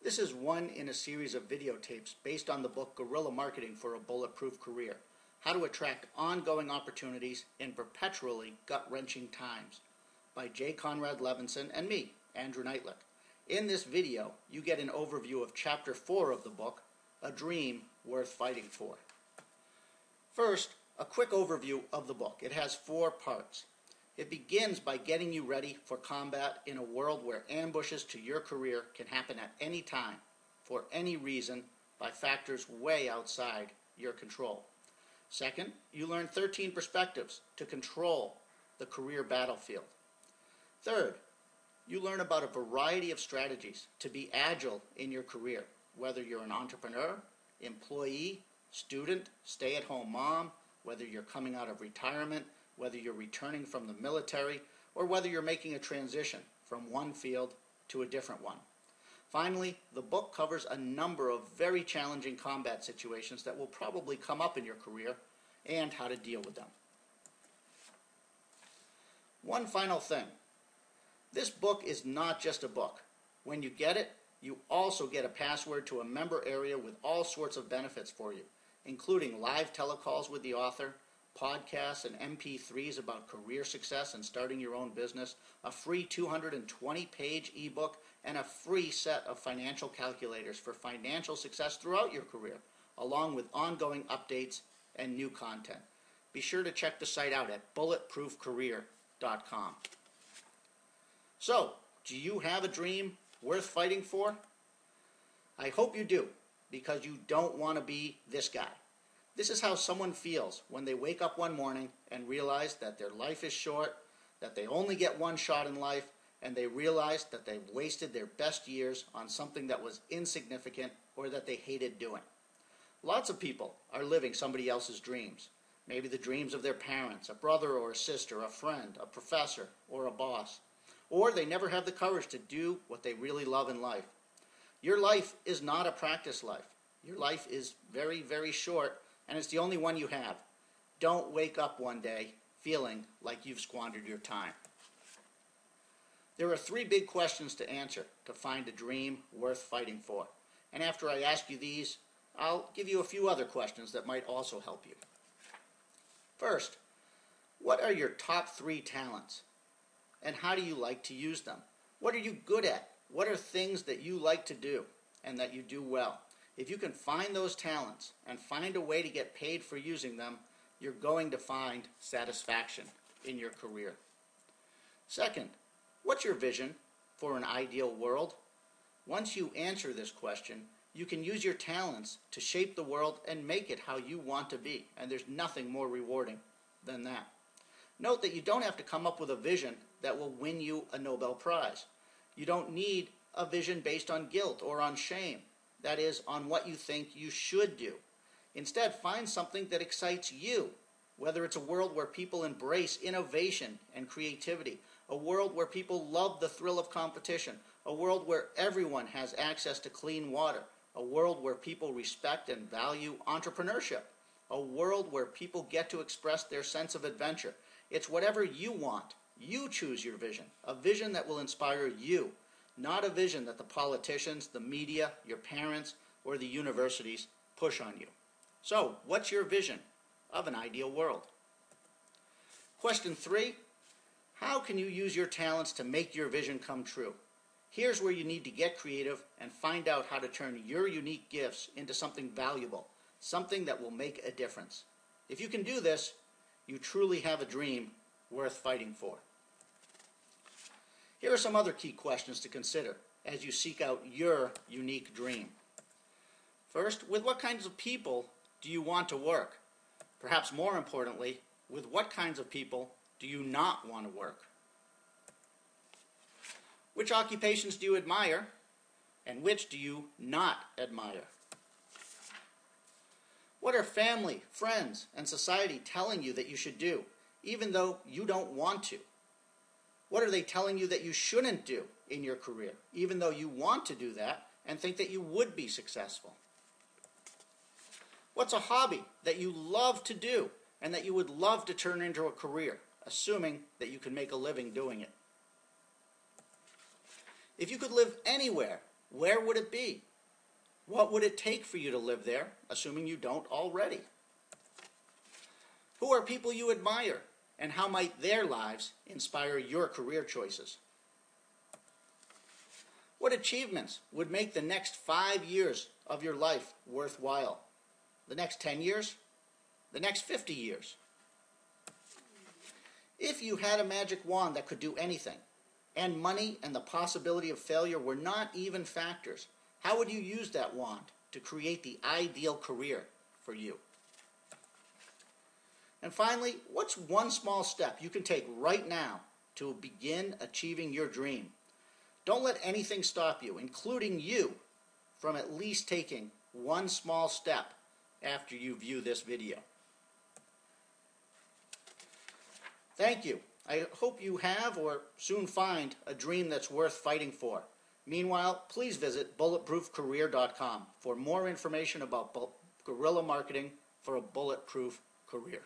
This is one in a series of videotapes based on the book Guerrilla Marketing for a Bulletproof Career: How to Attract Ongoing Opportunities in Perpetually Gut-Wrenching Times by J. Conrad Levinson and me, Andrew Neitlich. In this video, you get an overview of Chapter 4 of the book, A Dream Worth Fighting For. First, a quick overview of the book. It has 4 parts. It begins by getting you ready for combat in a world where ambushes to your career can happen at any time, for any reason, by factors way outside your control. Second, you learn 13 perspectives to control the career battlefield. Third, you learn about a variety of strategies to be agile in your career, whether you're an entrepreneur, employee, student, stay-at-home mom, whether you're coming out of retirement, whether you're returning from the military, or whether you're making a transition from one field to a different one. Finally, the book covers a number of very challenging combat situations that will probably come up in your career and how to deal with them. One final thing. This book is not just a book. When you get it, you also get a password to a member area with all sorts of benefits for you, including live telecalls with the author, podcasts and MP3s about career success and starting your own business, a free 220-page ebook, and a free set of financial calculators for financial success throughout your career, along with ongoing updates and new content. Be sure to check the site out at bulletproofcareer.com. So, do you have a dream worth fighting for? I hope you do, because you don't want to be this guy. This is how someone feels when they wake up one morning and realize that their life is short, that they only get one shot in life, and they realize that they've wasted their best years on something that was insignificant or that they hated doing. Lots of people are living somebody else's dreams. Maybe the dreams of their parents, a brother or a sister, a friend, a professor, or a boss. Or they never have the courage to do what they really love in life. Your life is not a practice life. Your life is very, very short, and it's the only one you have. Don't wake up one day feeling like you've squandered your time. There are 3 big questions to answer to find a dream worth fighting for. And after I ask you these, I'll give you a few other questions that might also help you. First, what are your top 3 talents? And how do you like to use them? What are you good at? What are things that you like to do and that you do well? If you can find those talents and find a way to get paid for using them, you're going to find satisfaction in your career. Second, what's your vision for an ideal world? Once you answer this question, you can use your talents to shape the world and make it how you want to be, and there's nothing more rewarding than that. Note that you don't have to come up with a vision that will win you a Nobel Prize. You don't need a vision based on guilt or on shame. That is, on what you think you should do. Instead, find something that excites you, whether it's a world where people embrace innovation and creativity, a world where people love the thrill of competition, a world where everyone has access to clean water, a world where people respect and value entrepreneurship, a world where people get to express their sense of adventure. It's whatever you want. You choose your vision, a vision that will inspire you. Not a vision that the politicians, the media, your parents, or the universities push on you. So, what's your vision of an ideal world? Question 3, how can you use your talents to make your vision come true? Here's where you need to get creative and find out how to turn your unique gifts into something valuable, something that will make a difference. If you can do this, you truly have a dream worth fighting for. Here are some other key questions to consider as you seek out your unique dream. First, with what kinds of people do you want to work? Perhaps more importantly, with what kinds of people do you not want to work? Which occupations do you admire, and which do you not admire? What are family, friends, and society telling you that you should do, even though you don't want to? What are they telling you that you shouldn't do in your career, even though you want to do that and think that you would be successful? What's a hobby that you love to do and that you would love to turn into a career, assuming that you can make a living doing it? If you could live anywhere Where would it be? What would it take for you to live there, assuming you don't already? Who are people you admire, and how might their lives inspire your career choices? What achievements would make the next 5 years of your life worthwhile? The next 10 years? The next 50 years? If you had a magic wand that could do anything, and money and the possibility of failure were not even factors, how would you use that wand to create the ideal career for you? And finally, what's one small step you can take right now to begin achieving your dream? Don't let anything stop you, including you, from at least taking one small step after you view this video. Thank you. I hope you have or soon find a dream that's worth fighting for. Meanwhile, please visit bulletproofcareer.com for more information about guerrilla marketing for a bulletproof career.